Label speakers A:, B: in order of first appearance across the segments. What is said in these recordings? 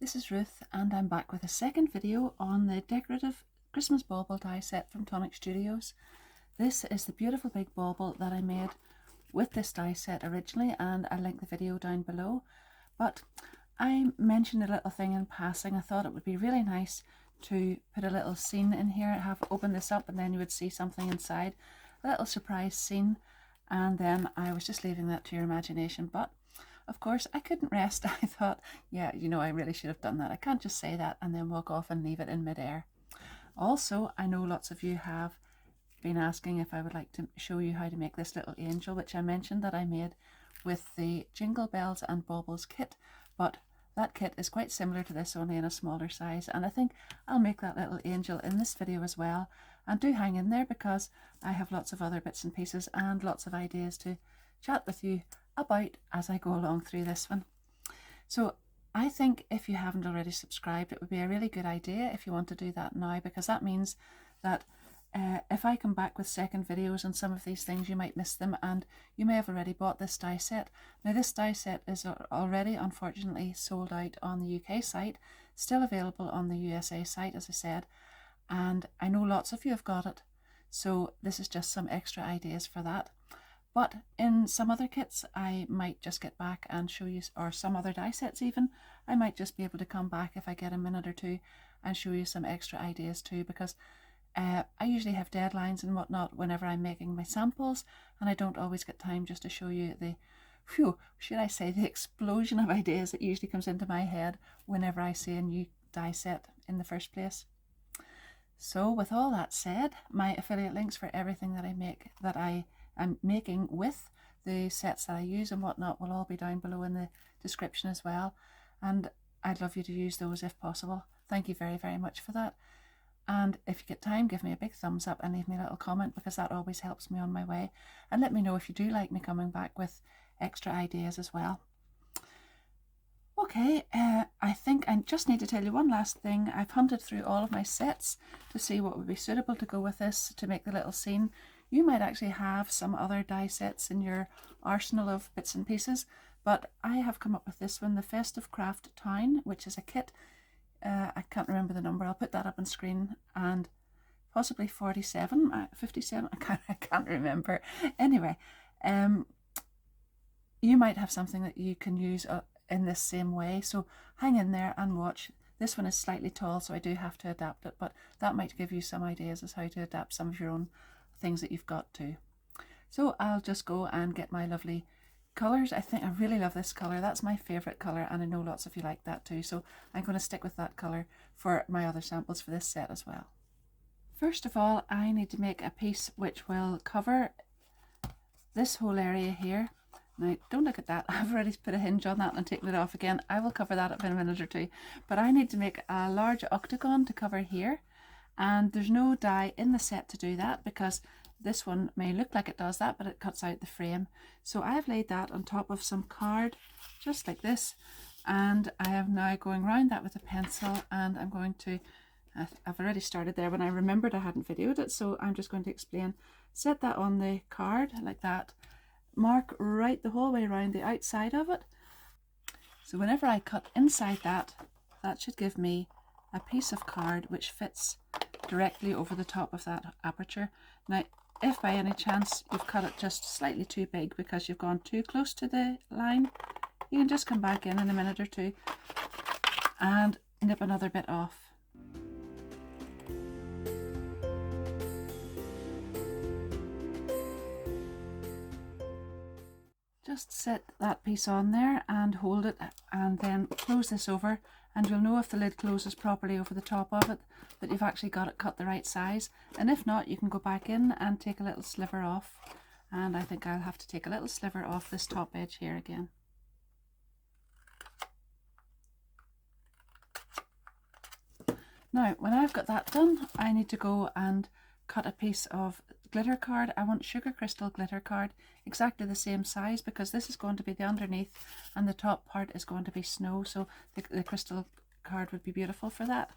A: This is Ruth and I'm back with a second video on the decorative Christmas bauble die set from Tonic Studios. This is the beautiful big bauble that I made with this die set originally, and I'll link the video down below. But I mentioned a little thing in passing. I thought it would be really nice to put a little scene in here, have open this up and then you would see something inside, a little surprise scene, and then I was just leaving that to your imagination. But of course, I couldn't rest. I thought, yeah, I really should have done that. I can't just say that and then walk off and leave it in midair. Also, I know lots of you have been asking if I would like to show you how to make this little angel, which I mentioned that I made with the Jingle Bells and Baubles kit, but that kit is quite similar to this, only in a smaller size, and I think I'll make that little angel in this video as well. And do hang in there because I have lots of other bits and pieces and lots of ideas to chat with you about as I go along through this one. So I think if you haven't already subscribed, it would be a really good idea if you want to do that now, because that means that if I come back with second videos on some of these things, you might miss them, and you may have already bought this die set. Now this die set is already unfortunately sold out on the UK site, still available on the USA site as I said, and I know lots of you have got it, so this is just some extra ideas for that. But in some other kits I might just get back and show you, or some other die sets even, I might just be able to come back if I get a minute or two and show you some extra ideas too, because I usually have deadlines and whatnot whenever I'm making my samples, and I don't always get time just to show you the, should I say, the explosion of ideas that usually comes into my head whenever I see a new die set in the first place. So with all that said, my affiliate links for everything that I make, that I am making with the sets that I use and whatnot, will all be down below in the description as well, and I'd love you to use those if possible. Thank you very, very much for that. And if you get time, give me a big thumbs up and leave me a little comment, because that always helps me on my way, and let me know if you do like me coming back with extra ideas as well. Okay, I think I just need to tell you one last thing. I've hunted through all of my sets to see what would be suitable to go with this to make the little scene. You might actually have some other die sets in your arsenal of bits and pieces, but I have come up with this one, the Festive Craft Town, which is a kit. I can't remember the number, I'll put that up on screen, and possibly 47, 57, I can't remember. Anyway, you might have something that you can use in this same way, so hang in there and watch. This one is slightly tall, so I do have to adapt it, but that might give you some ideas as how to adapt some of your own things that you've got too. So I'll just go and get my lovely colours. I think I really love this colour. That's my favourite colour, and I know lots of you like that too, so I'm going to stick with that colour for my other samples for this set as well. First of all, I need to make a piece which will cover this whole area here. Now don't look at that, I've already put a hinge on that and taken it off again. I will cover that up in a minute or two, but I need to make a large octagon to cover here, and there's no die in the set to do that, because this one may look like it does that, but it cuts out the frame. So I've laid that on top of some card, just like this, and I am now going around that with a pencil, and I'm going to, I've already started there when I remembered I hadn't videoed it, so I'm just going to explain. Set that on the card like that, mark right the whole way around the outside of it. So whenever I cut inside that, that should give me a piece of card which fits directly over the top of that aperture. Now, if by any chance you've cut it just slightly too big because you've gone too close to the line, you can just come back in a minute or two and nip another bit off. Just set that piece on there and hold it, and then close this over, and you'll know if the lid closes properly over the top of it that you've actually got it cut the right size, and if not, you can go back in and take a little sliver off, and I think I'll have to take a little sliver off this top edge here again. Now when I've got that done, I need to go and cut a piece of glitter card. I want sugar crystal glitter card, exactly the same size, because this is going to be the underneath and the top part is going to be snow, so the crystal card would be beautiful for that.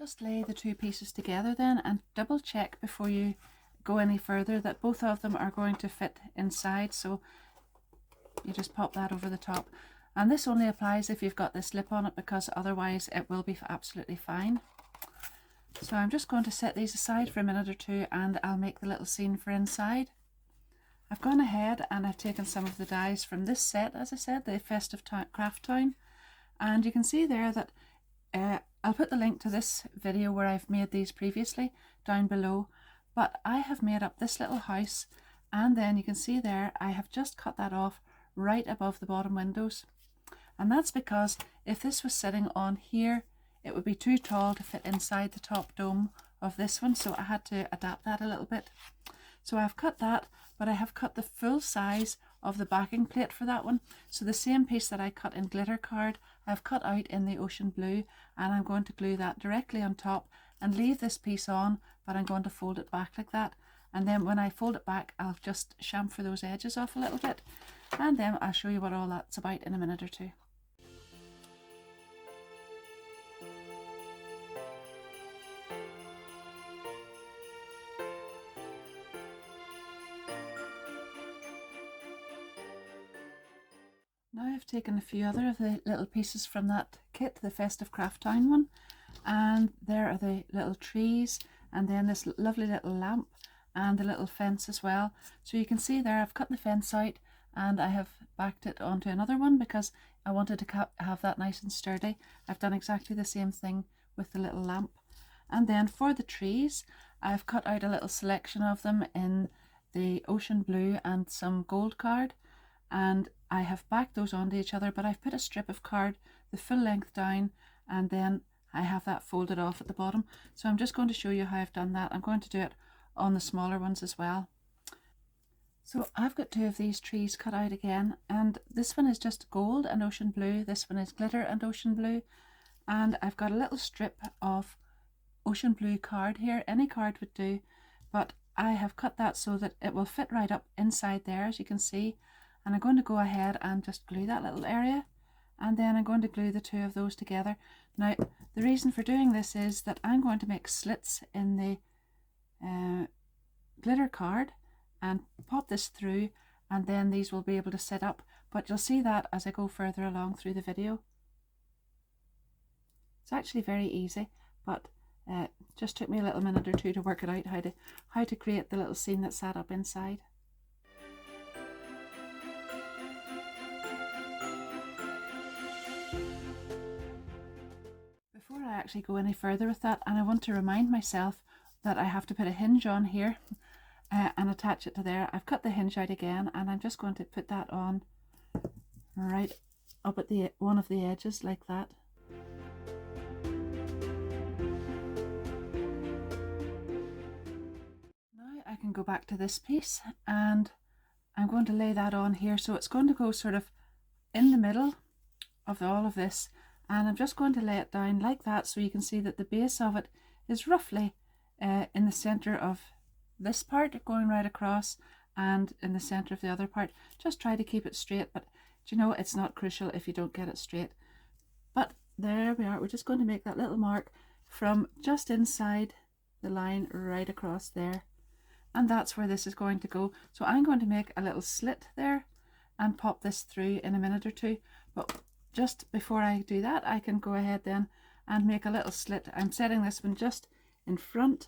A: just lay the two pieces together then and double check before you go any further that both of them are going to fit inside. So you just pop that over the top, and this only applies if you've got this lip on it, because otherwise it will be absolutely fine. So I'm just going to set these aside for a minute or two and I'll make the little scene for inside. I've gone ahead and I've taken some of the dies from this set, as I said, the Festive Craft Town, and you can see there that I'll put the link to this video where I've made these previously down below, but I have made up this little house, and then you can see there I have just cut that off right above the bottom windows, and that's because if this was sitting on here it would be too tall to fit inside the top dome of this one, so I had to adapt that a little bit. So I've cut that, but I have cut the full size of the backing plate for that one. So the same piece that I cut in glitter card, I've cut out in the ocean blue, and I'm going to glue that directly on top and leave this piece on, but I'm going to fold it back like that. And then when I fold it back, I'll just chamfer those edges off a little bit, and then I'll show you what all that's about in a minute or two. Now I've taken a few other of the little pieces from that kit, the Festive Craft Town one, and there are the little trees, and then this lovely little lamp and the little fence as well. So you can see there I've cut the fence out and I have backed it onto another one because I wanted to have that nice and sturdy. I've done exactly the same thing with the little lamp. And then for the trees, I've cut out a little selection of them in the ocean blue and some gold card, and I have backed those onto each other, but I've put a strip of card the full length down, and then I have that folded off at the bottom. So I'm just going to show you how I've done that. I'm going to do it on the smaller ones as well. So I've got two of these trees cut out again, and this one is just gold and ocean blue, this one is glitter and ocean blue, and I've got a little strip of ocean blue card here. Any card would do, but I have cut that so that it will fit right up inside there, as you can see. And I'm going to go ahead and just glue that little area, and then I'm going to glue the two of those together. Now the reason for doing this is that I'm going to make slits in the glitter card and pop this through, and then these will be able to sit up, but you'll see that as I go further along through the video. It's actually very easy, but just took me a little minute or two to work it out how to create the little scene that sat up inside. Before I actually go any further with that, and I want to remind myself that I have to put a hinge on here and attach it to there. I've cut the hinge out again, and I'm just going to put that on right up at the one of the edges like that. Now I can go back to this piece, and I'm going to lay that on here, so it's going to go sort of in the middle of all of this, and I'm just going to lay it down like that, so you can see that the base of it is roughly in the center of this part going right across, and in the center of the other part. Just try to keep it straight, but you know, it's not crucial if you don't get it straight. But there we are. We're just going to make that little mark from just inside the line right across there, and that's where this is going to go. So I'm going to make a little slit there and pop this through in a minute or two, but just before I do that, I can go ahead then and make a little slit. I'm setting this one just in front,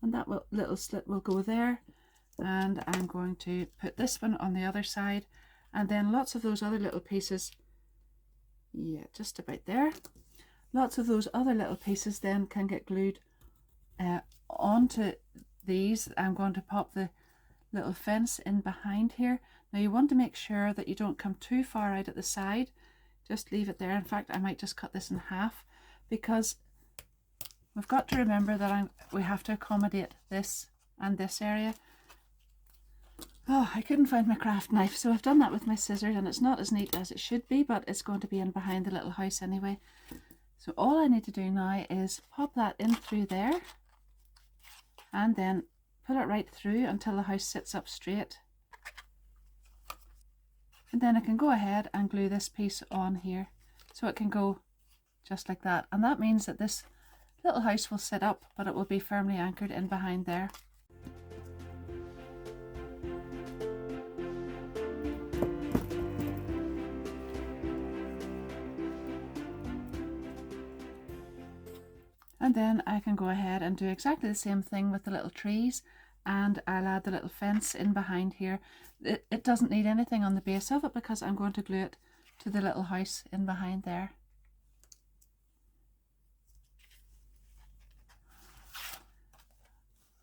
A: and that little slit will go there, and I'm going to put this one on the other side, and then lots of those other little pieces, yeah, just about there, lots of those other little pieces then can get glued onto these. I'm going to pop the little fence in behind here. Now you want to make sure that you don't come too far out at the side. Just leave it there. In fact, I might just cut this in half, because we've got to remember that we have to accommodate this and this area. Oh, I couldn't find my craft knife, so I've done that with my scissors, and it's not as neat as it should be, but it's going to be in behind the little house anyway. So all I need to do now is pop that in through there, and then pull it right through until the house sits up straight. And then I can go ahead and glue this piece on here, so it can go just like that. And that means that this little house will sit up, but it will be firmly anchored in behind there. And then I can go ahead and do exactly the same thing with the little trees, and I'll add the little fence in behind here. It doesn't need anything on the base of it because I'm going to glue it to the little house in behind there.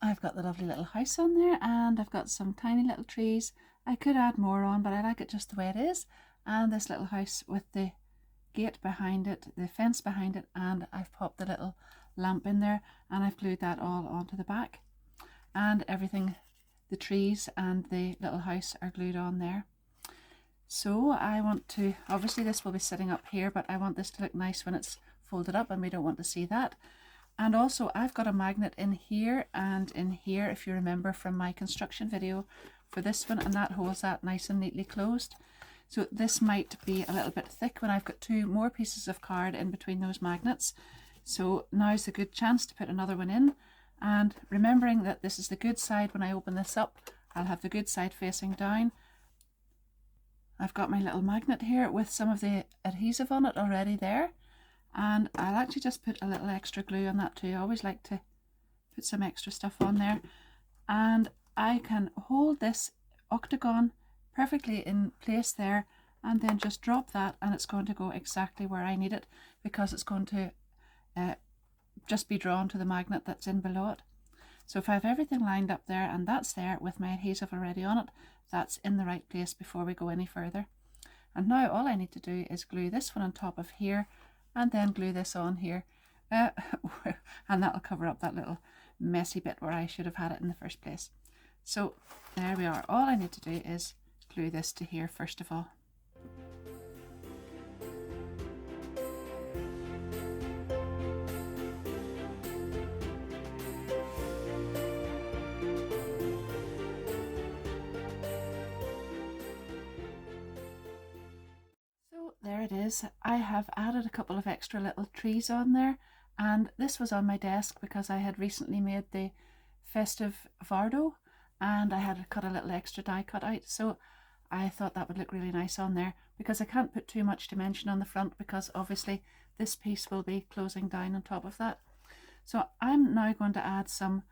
A: I've got the lovely little house on there, and I've got some tiny little trees. I could add more on, but I like it just the way it is. And this little house with the gate behind it, the fence behind it, and I've popped the little lamp in there, and I've glued that all onto the back. And everything, the trees and the little house are glued on there. So I want to, obviously this will be sitting up here, but I want this to look nice when it's folded up, and we don't want to see that. And also I've got a magnet in here and in here, if you remember from my construction video for this one, and that holds that nice and neatly closed. So this might be a little bit thick when I've got 2 more pieces of card in between those magnets. So now's a good chance to put another one in. And remembering that this is the good side, when I open this up, I'll have the good side facing down. I've got my little magnet here with some of the adhesive on it already there. And I'll actually just put a little extra glue on that too. I always like to put some extra stuff on there. And I can hold this octagon perfectly in place there, and then just drop that, and it's going to go exactly where I need it, because it's going to just be drawn to the magnet that's in below it. So if I have everything lined up there, and that's there with my adhesive already on it, that's in the right place before we go any further. And now all I need to do is glue this one on top of here, and then glue this on here, and that'll cover up that little messy bit where I should have had it in the first place. So there we are. All I need to do is glue this to here first of all. There it is. I have added a couple of extra little trees on there, and this was on my desk because I had recently made the festive Vardo, and I had cut a little extra die cut out, so I thought that would look really nice on there, because I can't put too much dimension on the front because obviously this piece will be closing down on top of that. So I'm now going to add some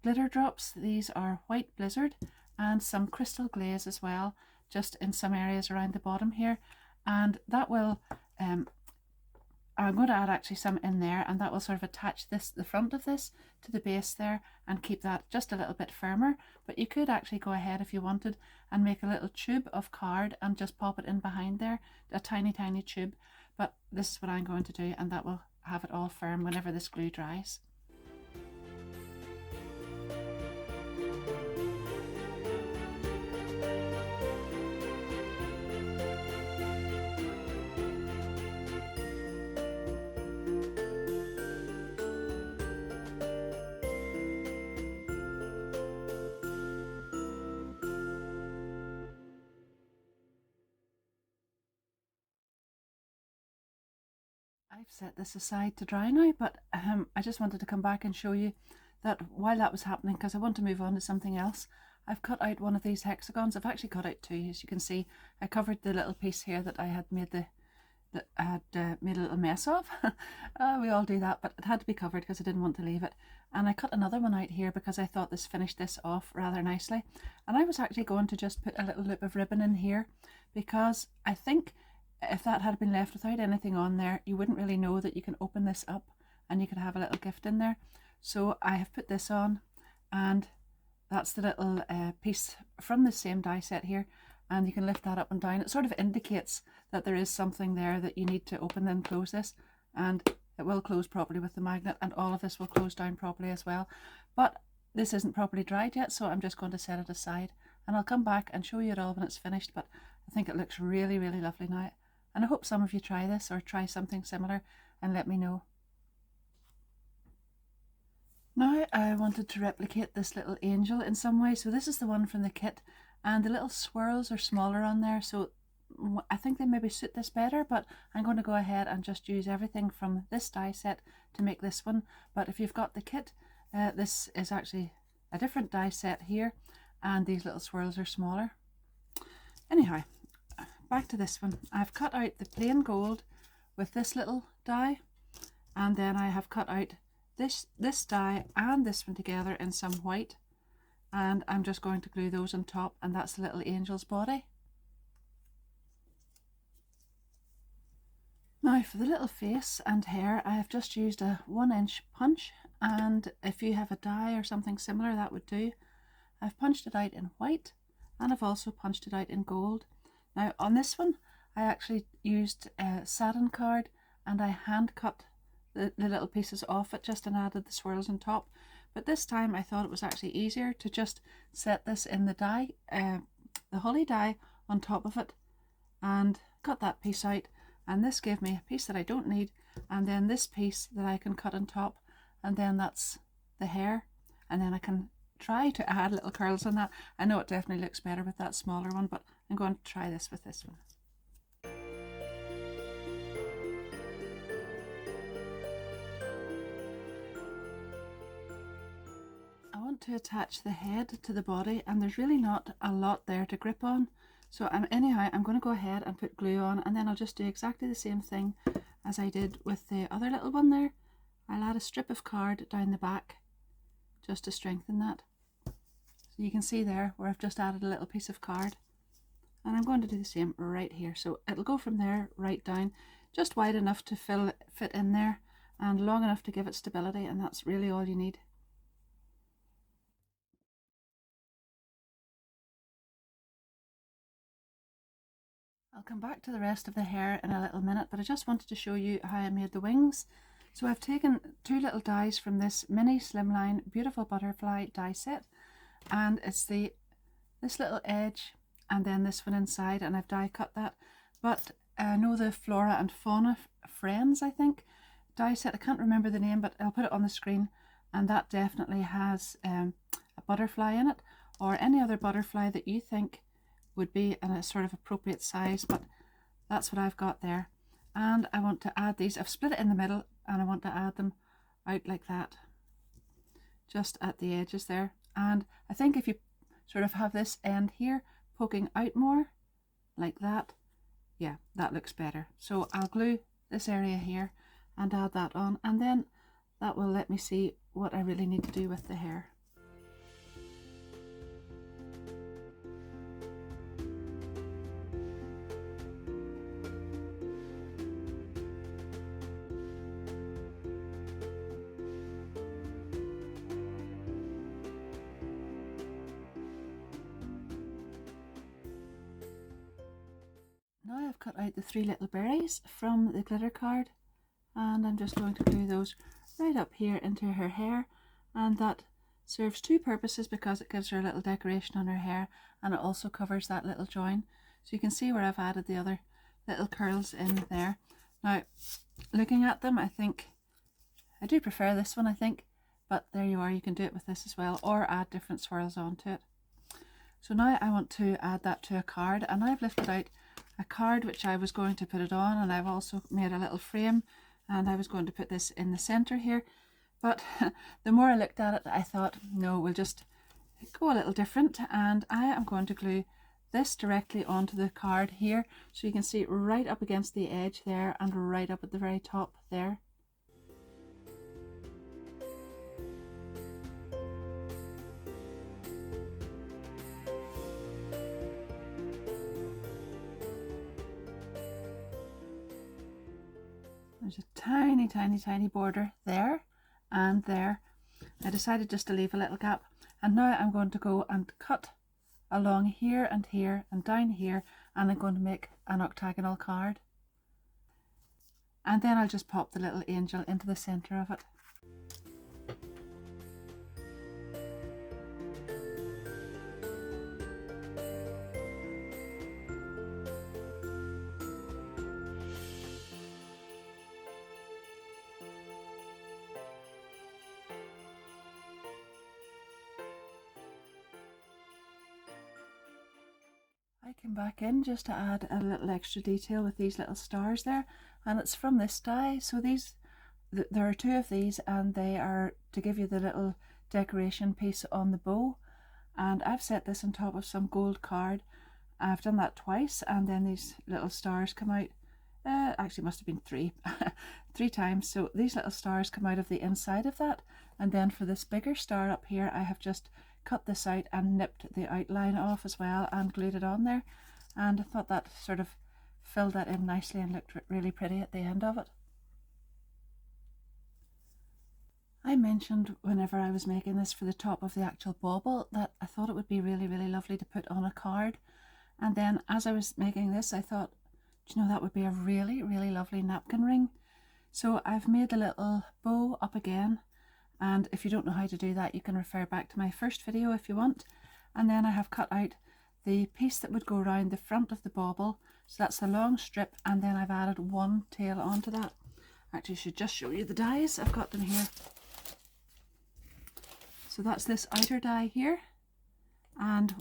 A: glitter drops. These are white blizzard, and some crystal glaze as well, just in some areas around the bottom here. And that will, I'm going to add actually some in there, and that will sort of attach this, the front of this, to the base there, and keep that just a little bit firmer. But you could actually go ahead if you wanted and make a little tube of card and just pop it in behind there, a tiny tube. But this is what I'm going to do, and that will have it all firm whenever this glue dries. I've set this aside to dry now, but I just wanted to come back and show you that while that was happening, because I want to move on to something else, I've cut out one of these hexagons. I've actually cut out 2, as you can see. I covered the little piece here that I had made made a little mess of. We all do that, but it had to be covered because I didn't want to leave it. And I cut another one out here because I thought this finished this off rather nicely. And I was actually going to just put a little loop of ribbon in here, because I think if that had been left without anything on there, you wouldn't really know that you can open this up and you could have a little gift in there. So I have put this on, and that's the little piece from the same die set here, and you can lift that up and down. It sort of indicates that there is something there that you need to open and close this, and it will close properly with the magnet, and all of this will close down properly as well. But this isn't properly dried yet, so I'm just going to set it aside, and I'll come back and show you it all when it's finished. But I think it looks really, really lovely now. And I hope some of you try this or try something similar and let me know. Now I wanted to replicate this little angel in some way. So this is the one from the kit, and the little swirls are smaller on there. So I think they maybe suit this better, but I'm going to go ahead and just use everything from this die set to make this one. But if you've got the kit, this is actually a different die set here, and these little swirls are smaller. Anyhow, back to this one. I've cut out the plain gold with this little die, and then I have cut out this die and this one together in some white, and I'm just going to glue those on top, and that's the little angel's body. Now for the little face and hair, I have just used a 1-inch punch, and if you have a die or something similar, that would do. I've punched it out in white, and I've also punched it out in gold. Now on this one, I actually used a satin card, and I hand cut the little pieces off it just and added the swirls on top. But this time I thought it was actually easier to just set this in the die, the holly die on top of it, and cut that piece out, and this gave me a piece that I don't need, and then this piece that I can cut on top, and then that's the hair, and then I can try to add little curls on that. I know it definitely looks better with that smaller one, but I'm going to try this with this one. I want to attach the head to the body, and there's really not a lot there to grip on. So anyhow, I'm going to go ahead and put glue on, and then I'll just do exactly the same thing as I did with the other little one there. I'll add a strip of card down the back just to strengthen that. So you can see there where I've just added a little piece of card, and I'm going to do the same right here. So it'll go from there right down, just wide enough to fit in there, and long enough to give it stability, and that's really all you need. I'll come back to the rest of the hair in a little minute, but I just wanted to show you how I made the wings. So I've taken 2 little dies from this mini slimline beautiful butterfly die set, and it's this little edge and then this one inside, and I've die cut that. But I know the Flora and Fauna Friends, I think, die set, I can't remember the name, but I'll put it on the screen, and that definitely has a butterfly in it, or any other butterfly that you think would be in a sort of appropriate size, but that's what I've got there. And I want to add these. I've split it in the middle, and I want to add them out like that, just at the edges there. And I think if you sort of have this end here poking out more like that, yeah, that looks better. So I'll glue this area here and add that on, and then that will let me see what I really need to do with the hair. Now I've cut out the 3 little berries from the glitter card, and I'm just going to glue those right up here into her hair, and that serves 2 purposes, because it gives her a little decoration on her hair, and it also covers that little join. So you can see where I've added the other little curls in there. Now looking at them, I think I do prefer this one, I think, but there you are, you can do it with this as well, or add different swirls onto it. So now I want to add that to a card, and I've lifted out a card which I was going to put it on, and I've also made a little frame, and I was going to put this in the center here, but the more I looked at it, I thought, no, we'll just go a little different, and I am going to glue this directly onto the card here, so you can see right up against the edge there, and right up at the very top there. There's a tiny, tiny, tiny border there and there. I decided just to leave a little gap, and now I'm going to go and cut along here and here and down here, and I'm going to make an octagonal card, and then I'll just pop the little angel into the center of it. I I came back in just to add a little extra detail with these little stars there, and it's from this die. So there are two of these, and they are to give you the little decoration piece on the bow. And I've set this on top of some gold card. I've done that twice, and then these little stars come out. Actually must have been three times. So these little stars come out of the inside of that, and then for this bigger star up here, I have just cut this out and nipped the outline off as well and glued it on there, and I thought that sort of filled that in nicely and looked really pretty at the end of it. I mentioned whenever I was making this for the top of the actual bauble that I thought it would be really lovely to put on a card, and then as I was making this I thought, you know, that would be a really lovely napkin ring. So I've made the little bow up again, and if you don't know how to do that, you can refer back to my first video if you want. And then I have cut out the piece that would go around the front of the bauble, so that's the long strip, and then I've added one tail onto that. Actually, I should just show you the dies. I've got them here. So that's this outer die here, and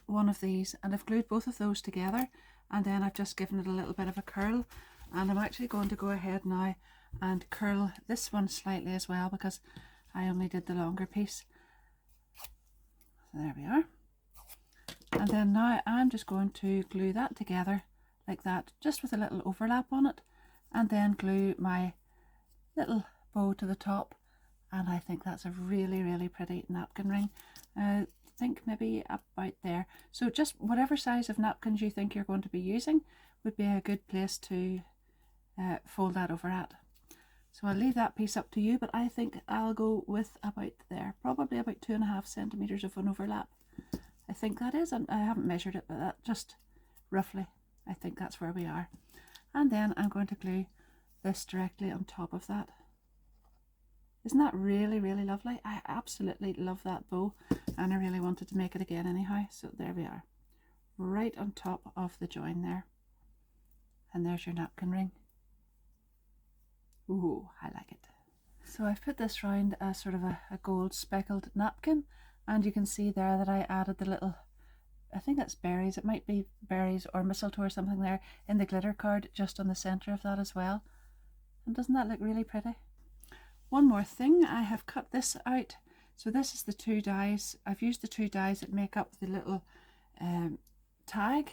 A: one of these, and I've glued both of those together, and then I've just given it a little bit of a curl, and I'm actually going to go ahead now and curl this one slightly as well, because I only did the longer piece. So there we are. And then now I'm just going to glue that together like that, just with a little overlap on it, and then glue my little bow to the top, and I think that's a really pretty napkin ring. I think maybe about there. So just whatever size of napkins you think you're going to be using would be a good place to fold that over at. So I'll leave that piece up to you, but I think I'll go with about there, probably about 2.5 centimeters of an overlap. I think that is, and I haven't measured it, but that just roughly, I think that's where we are. And then I'm going to glue this directly on top of that. Isn't that really lovely? I absolutely love that bow, and I really wanted to make it again anyhow. So there we are, right on top of the join there. And there's your napkin ring. Ooh, I like it. So I've put this round as sort of a gold speckled napkin, and you can see there that I added the little, I think that's berries, it might be berries or mistletoe or something there in the glitter card just on the centre of that as well. And doesn't that look really pretty? One more thing, I have cut this out. So this is the two dies. I've used the two dies that make up the little tag,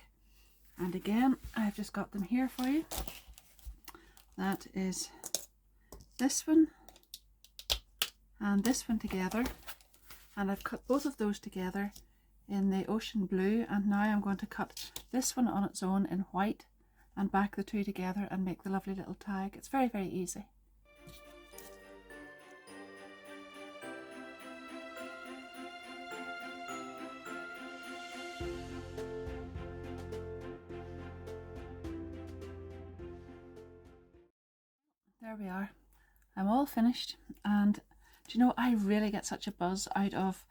A: and again I've just got them here for you. That is this one and this one together, and I've cut both of those together in the ocean blue, and now I'm going to cut this one on its own in white and back the two together and make the lovely little tag. It's very easy. There we are. I'm all finished, and do you know, I really get such a buzz out of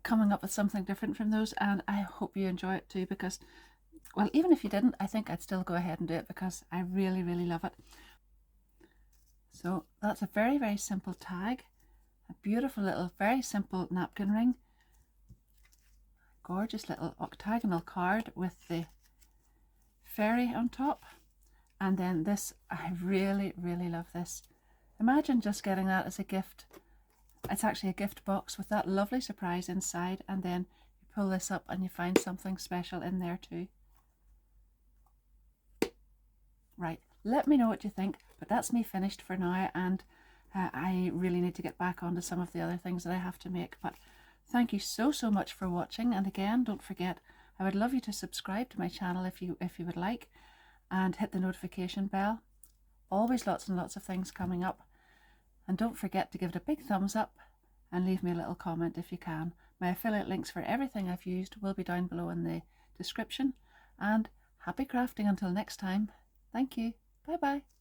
A: coming up with something different from those, and I hope you enjoy it too, because, well, even if you didn't, I think I'd still go ahead and do it because I really love it. So that's a very simple tag, a beautiful little very simple napkin ring, gorgeous little octagonal card with the fairy on top. And then this, I really love this. Imagine just getting that as a gift. It's actually a gift box with that lovely surprise inside, and then you pull this up and you find something special in there too. Right, let me know what you think, but that's me finished for now, and I really need to get back onto some of the other things that I have to make. But thank you so much for watching, and again, don't forget, I would love you to subscribe to my channel if you would like, and hit the notification bell. Always lots and lots of things coming up, and don't forget to give it a big thumbs up and leave me a little comment if you can. My affiliate links for everything I've used will be down below in the description, and happy crafting until next time. Thank you. Bye bye.